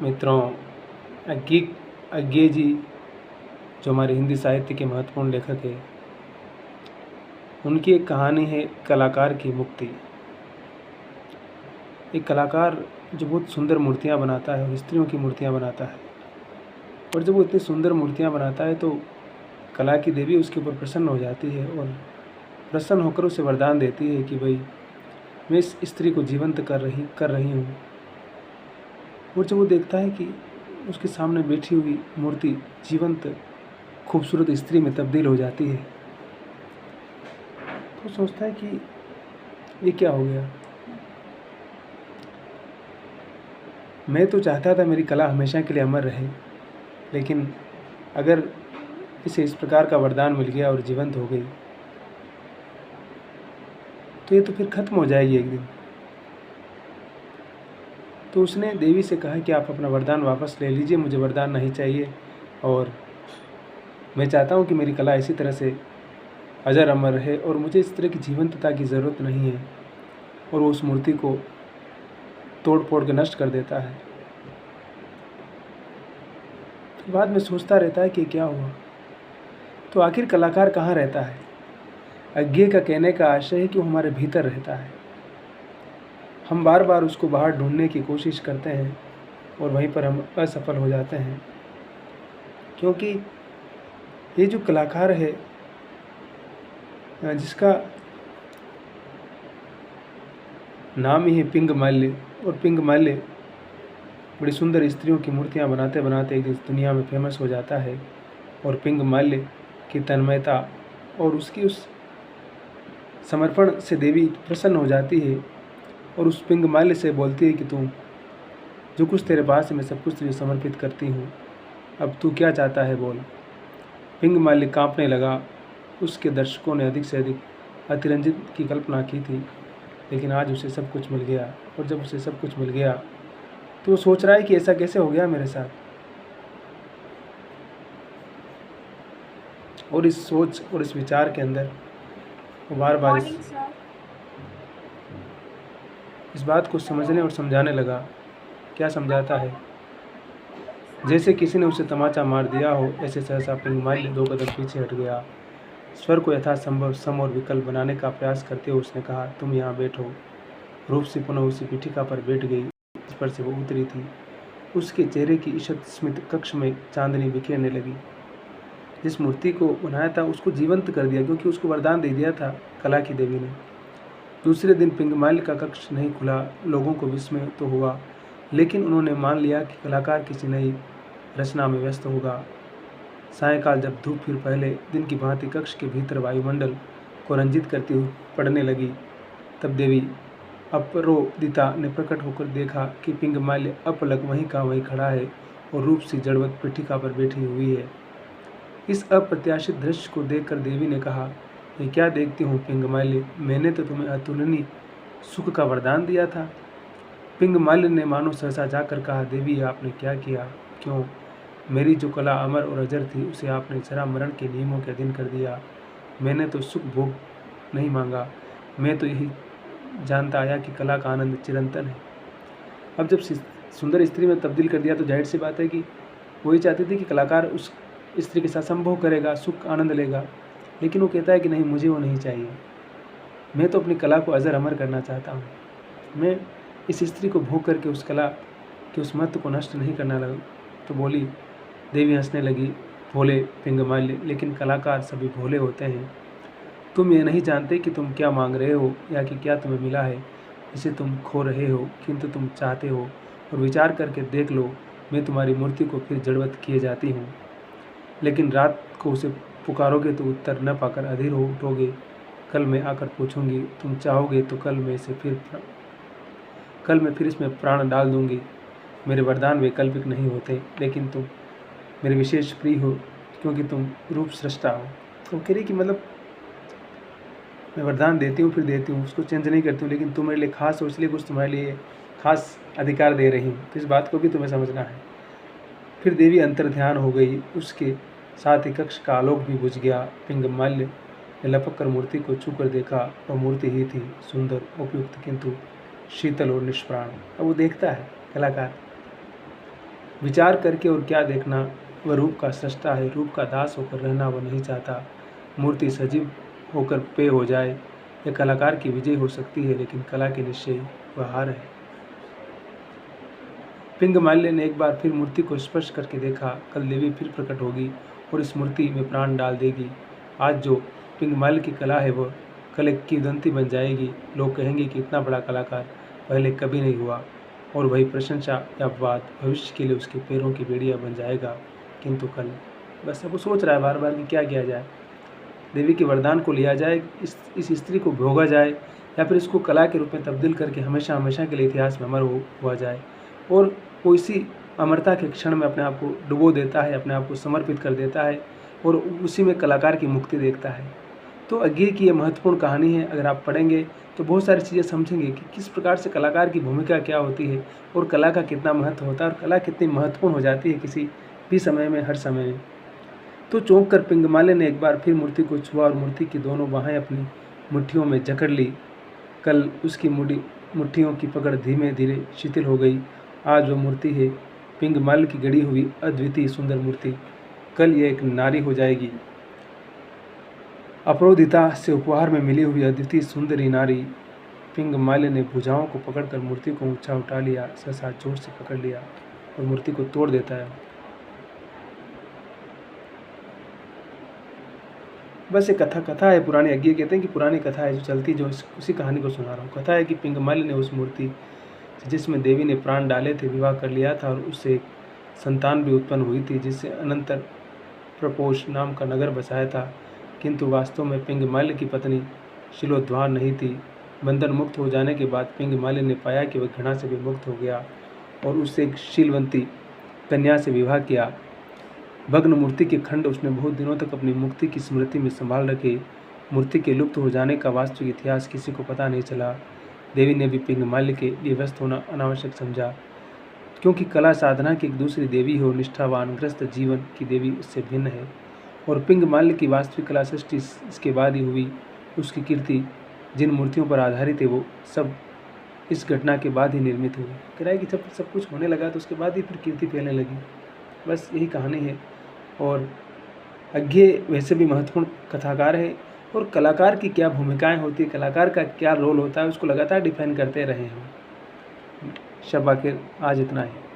मित्रों, अज्ञे जी जो हमारे हिंदी साहित्य के महत्वपूर्ण लेखक है, उनकी एक कहानी है कलाकार की मुक्ति। एक कलाकार जो बहुत सुंदर मूर्तियाँ बनाता है और स्त्रियों की मूर्तियाँ बनाता है, और जब वो इतनी सुंदर मूर्तियाँ बनाता है तो कला की देवी उसके ऊपर प्रसन्न हो जाती है और प्रसन्न होकर उसे वरदान देती है कि भाई मैं इस स्त्री को जीवंत कर रही हूँ। और जब वो देखता है कि उसके सामने बैठी हुई मूर्ति जीवंत खूबसूरत स्त्री में तब्दील हो जाती है, तो सोचता है कि ये क्या हो गया। मैं तो चाहता था मेरी कला हमेशा के लिए अमर रहे, लेकिन अगर इसे इस प्रकार का वरदान मिल गया और जीवंत हो गई तो ये तो फिर खत्म हो जाएगी एक दिन। तो उसने देवी से कहा कि आप अपना वरदान वापस ले लीजिए, मुझे वरदान नहीं चाहिए और मैं चाहता हूँ कि मेरी कला इसी तरह से अजर अमर रहे और मुझे इस तरह की जीवंतता की ज़रूरत नहीं है। और वो उस मूर्ति को तोड़ फोड़ के नष्ट कर देता है। फिर बाद में सोचता रहता है कि क्या हुआ, तो आखिर कलाकार कहाँ रहता है। अज्ञे का कहने का आशय है कि वो हमारे भीतर रहता है। हम बार बार उसको बाहर ढूंढने की कोशिश करते हैं और वहीं पर हम असफल हो जाते हैं, क्योंकि ये जो कलाकार है जिसका नाम ही है पिंग माल्य, और पिंग माल्य बड़ी सुंदर स्त्रियों की मूर्तियां बनाते बनाते एक दिन दुनिया में फेमस हो जाता है। और पिंग माल्य की तन्मयता और उसकी उस समर्पण से देवी प्रसन्न हो जाती है और उस पिंग माल्य से बोलती है कि तू जो कुछ तेरे पास है मैं सब कुछ तुझे समर्पित करती हूँ, अब तू क्या चाहता है बोल। पिंग माल्य कांपने लगा। उसके दर्शकों ने अधिक से अधिक अतिरंजित की कल्पना की थी, लेकिन आज उसे सब कुछ मिल गया। और जब उसे सब कुछ मिल गया तो वो सोच रहा है कि ऐसा कैसे हो गया मेरे साथ। और इस सोच और इस विचार के अंदर वो बार बार इस बात को समझने और समझाने लगा। क्या समझाता है, जैसे किसी ने उसे तमाचा मार दिया हो, ऐसे सहसा पिंग माल्य 2 कदम पीछे हट गया। स्वर को यथासंभव सम और विकल्प बनाने का प्रयास करते हुए उसने कहा, तुम यहाँ बैठो। रूप से पुनः उसी पीठिका पर बैठ गई जिस पर से वो उतरी थी। उसके चेहरे की ईषत स्मित कक्ष में चांदनी बिखेरने लगी। जिस मूर्ति को बनाया था उसको जीवंत कर दिया, क्योंकि उसको वरदान दे दिया था कला की देवी ने। दूसरे दिन पिंगमाल्य का कक्ष नहीं खुला। लोगों को विस्मय तो हुआ, लेकिन उन्होंने मान लिया कि कलाकार किसी नई रचना में व्यस्त होगा। सायंकाल जब धूप फिर पहले दिन की भांति कक्ष के भीतर वायुमंडल को रंजित करती हुई पड़ने लगी, तब देवी अपरोदिता ने प्रकट होकर देखा कि पिंगमाल्य अपलक वहीं का वहीं खड़ा है और रूप से जड़वत पीठिका पर बैठी हुई है। इस अप्रत्याशित दृश्य को देखकर देवी ने कहा, ये क्या देखती हूँ पिंगमाल्य, मैंने तो तुम्हें अतुलनीय सुख का वरदान दिया था। पिंगमाल्य ने मानो सहसा जाकर कहा, देवी आपने क्या किया, क्यों? मेरी जो कला अमर और अजर थी उसे आपने जरा मरण के नियमों के अधीन कर दिया। मैंने तो सुख भोग नहीं मांगा, मैं तो यही जानता आया कि कला का आनंद चिरंतन है। अब जब सुंदर स्त्री में तब्दील कर दिया तो जाहिर सी बात है कि वही चाहती थी कि कलाकार उस स्त्री के साथ संभोग करेगा, सुख आनंद लेगा, लेकिन वो कहता है कि नहीं, मुझे वो नहीं चाहिए। मैं तो अपनी कला को अजर अमर करना चाहता हूँ। मैं इस स्त्री को भोग करके उस कला के उस महत्व को नष्ट नहीं करना लगा। तो बोली। देवी हंसने लगी, भोले पिंगमाल्य, लेकिन कलाकार सभी भोले होते हैं। तुम ये नहीं जानते कि तुम क्या मांग रहे हो या कि क्या तुम्हें मिला है जिसे तुम खो रहे हो, किंतु तुम चाहते हो। और विचार करके देख लो, मैं तुम्हारी मूर्ति को फिर जड़वत किए जाती हूँ, लेकिन रात को उसे पुकारोगे तो उत्तर न पाकर अधीर हो उठोगे। कल मैं आकर पूछूंगी, तुम चाहोगे तो कल मैं फिर इसमें प्राण डाल दूंगी। मेरे वरदान वैकल्पिक नहीं होते, लेकिन तुम मेरे विशेष प्रिय हो क्योंकि तुम रूप सृष्टा हो। तो कह रही कि मतलब मैं वरदान देती हूँ फिर देती हूँ, उसको चेंज नहीं करती हूँ, लेकिन तुम मेरे लिए खास हो इसलिए कुछ तुम्हारे लिए खास अधिकार दे रही हूँ। तो इस बात को भी तुम्हें समझना है। फिर देवी अंतर ध्यान हो गई। उसके साथ ही कक्ष का आलोक भी बुझ गया। पिंगमाल्य ने लपक कर मूर्ति को छू कर देखा। वह मूर्ति ही थी, सुंदर, उपयुक्त, किंतु शीतल और निष्प्राण। अब वो देखता है कलाकार विचार करके और क्या देखना, वह रूप का सृष्टा है, रूप का दास होकर रहना वह नहीं चाहता। मूर्ति सजीव होकर पेय हो जाए, यह कलाकार की विजय हो सकती है, लेकिन कला के निश्चय वह हार है। पिंगमाल्य ने एक बार फिर मूर्ति को स्पर्श करके देखा। कल देवी फिर प्रकट होगी और इस मूर्ति में प्राण डाल देगी। आज जो पिंगमाल्य की कला है वह कल एक किंवदंती बन जाएगी। लोग कहेंगे कि इतना बड़ा कलाकार पहले कभी नहीं हुआ, और वही प्रशंसा या अपवाद भविष्य के लिए उसके पैरों की बेड़ियाँ बन जाएगा। किंतु कल बस अब वो सोच रहा है बार बार कि क्या किया जाए। देवी के वरदान को लिया जाए, इस स्त्री को भोगा जाए, या फिर इसको कला के रूप में तब्दील करके हमेशा हमेशा के लिए इतिहास में अमर हुआ जाए। और वो इसी अमरता के क्षण में अपने आप को डुबो देता है, अपने आप को समर्पित कर देता है, और उसी में कलाकार की मुक्ति देखता है। तो अज्ञे की ये महत्वपूर्ण कहानी है। अगर आप पढ़ेंगे तो बहुत सारी चीज़ें समझेंगे कि किस प्रकार से कलाकार की भूमिका क्या होती है, और कला का कितना महत्व होता है, और कला कितनी महत्वपूर्ण हो जाती है किसी भी समय में, हर समय में। तो चौंक कर पिंगमाल्य ने एक बार फिर मूर्ति को छुआ और मूर्ति की दोनों बाहें अपनी मुट्ठियों में जकड़ ली। कल उसकी मुट्ठियों की पकड़ धीमे धीरे शिथिल हो गई। आज वो मूर्ति है पिंगमाल्य की गढ़ी हुई अद्वितीय सुंदर मूर्ति। कल ये एक नारी हो जाएगी, अपरोधिता से उपहार में मिली हुई अद्वितीय सुंदरी नारी। पिंगमाल्य ने भुजाओं को पकड़कर मूर्ति को ऊंचा उठा लिया, सहसा जोर से पकड़ लिया और मूर्ति को तोड़ देता है। बस ये कथा है पुरानी। अज्ञे कहते हैं कि पुरानी कथा है जो चलती, जो उसी कहानी को सुना रहा हूँ। कथा है कि पिंगमाल्य ने उस मूर्ति जिसमें देवी ने प्राण डाले थे विवाह कर लिया था, और उससे एक संतान भी उत्पन्न हुई थी जिससे अनंतर प्रपोष नाम का नगर बसाया था। किंतु वास्तव में पिंगमाल्य की पत्नी शिलोध्वार नहीं थी। बंधन मुक्त हो जाने के बाद पिंगमाल्य ने पाया कि वह घृणा से भी मुक्त हो गया और उससे एक शीलवंती कन्या से विवाह किया। भग्न मूर्ति के खंड उसने बहुत दिनों तक अपनी मुक्ति की स्मृति में संभाल रखे। मूर्ति के लुप्त हो जाने का वास्तविक इतिहास किसी को पता नहीं चला। देवी ने भी पिंगमाल्य के लिए व्यस्त होना अनावश्यक समझा, क्योंकि कला साधना की एक दूसरी देवी हो, निष्ठावान ग्रस्त जीवन की देवी उससे भिन्न है। और पिंगमाल्य की वास्तविक कला सृष्टि इसके बाद ही हुई। उसकी कीर्ति जिन मूर्तियों पर आधारित है वो सब इस घटना के बाद ही निर्मित हुई। कह रहा है कि जब सब कुछ होने लगा तो उसके बाद ही फिर कीर्ति फैलने लगी। बस यही कहानी है। और अज्ञे वैसे भी महत्वपूर्ण कथाकार है, और कलाकार की क्या भूमिकाएं होती है, कलाकार का क्या रोल होता है, उसको लगातार डिफाइन करते रहे हैं। शब आखिर आज इतना है।